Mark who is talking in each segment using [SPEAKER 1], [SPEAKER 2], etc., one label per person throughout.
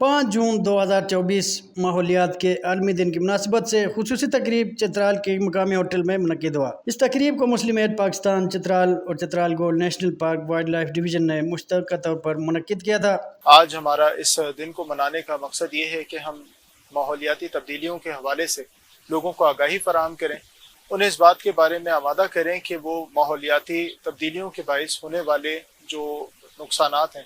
[SPEAKER 1] 5 جون 2024 ماحولیات کے عالمی دن کی مناسبت سے خصوصی تقریب چترال کے مقامی ہوٹل میں منعقد ہوا۔ اس تقریب کو مسلم ایڈ پاکستان چترال اور Chitral gold national park wildlife division نے مشترکہ طور پر منعقد کیا تھا۔
[SPEAKER 2] آج ہمارا اس دن کو منانے کا مقصد یہ ہے کہ ہم ماحولیاتی تبدیلیوں کے حوالے سے لوگوں کو آگاہی فراہم کریں، انہیں اس بات کے بارے میں آمادہ کریں کہ وہ ماحولیاتی تبدیلیوں کے باعث ہونے والے جو نقصانات ہیں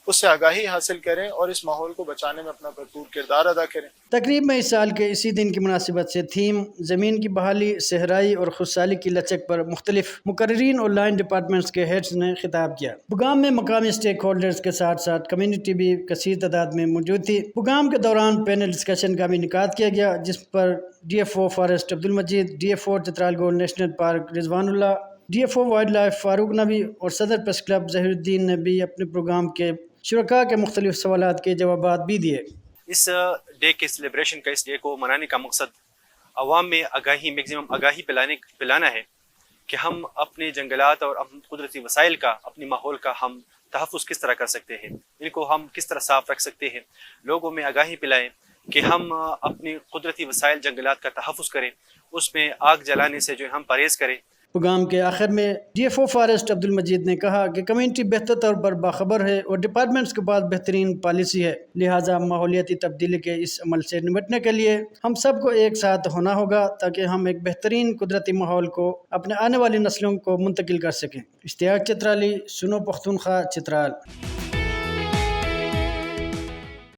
[SPEAKER 2] اس سے آگاہی حاصل کریں اور اس ماحول کو بچانے میں اپنا بھرپور کردار ادا کریں۔
[SPEAKER 1] تقریب میں اس سال کے اسی دن کی مناسبت سے تھیم زمین کی بحالی، صحرائی اور خشکسالی کی لچک پر مختلف مقررین اور لائن ڈپارٹمنٹس کے ہیڈز نے خطاب کیا۔ پروگرام میں مقامی اسٹیک ہولڈرز کے ساتھ ساتھ کمیونٹی بھی کثیر تعداد میں موجود تھی۔ پروگرام کے دوران پینل ڈسکشن کا بھی انعقاد کیا گیا، جس پر D F O forest Abdul Majeed, D F O Chitral gold national park Rizwan Ullah, D F O wildlife Farooq Nabi اور صدر پریس کلب ظہیر الدین نے بھی اپنے پروگرام کے شرکاء کے مختلف سوالات کے جوابات بھی دیے۔
[SPEAKER 3] اس ڈے کے سیلیبریشن کا، اس ڈے کو منانے کا مقصد عوام میں آگاہی، میکزیمم آگاہی پلانا ہے کہ ہم اپنے جنگلات اور قدرتی وسائل کا، اپنے ماحول کا ہم تحفظ کس طرح کر سکتے ہیں، ان کو ہم کس طرح صاف رکھ سکتے ہیں۔ لوگوں میں آگاہی پلائیں کہ ہم اپنی قدرتی وسائل جنگلات کا تحفظ کریں، اس میں آگ جلانے سے جو ہم پرہیز کریں۔
[SPEAKER 1] پروگرام کے آخر میں D F O forest Abdul Majid نے کہا کہ کمیونٹی بہتر طور پر باخبر ہے اور ڈپارٹمنٹس کے پاس بہترین پالیسی ہے، لہٰذا ماحولیاتی تبدیلی کے اس عمل سے نمٹنے کے لیے ہم سب کو ایک ساتھ ہونا ہوگا تاکہ ہم ایک بہترین قدرتی ماحول کو اپنے آنے والی نسلوں کو منتقل کر سکیں۔ اشتیاق چترالی، سنو پختونخوا، چترال۔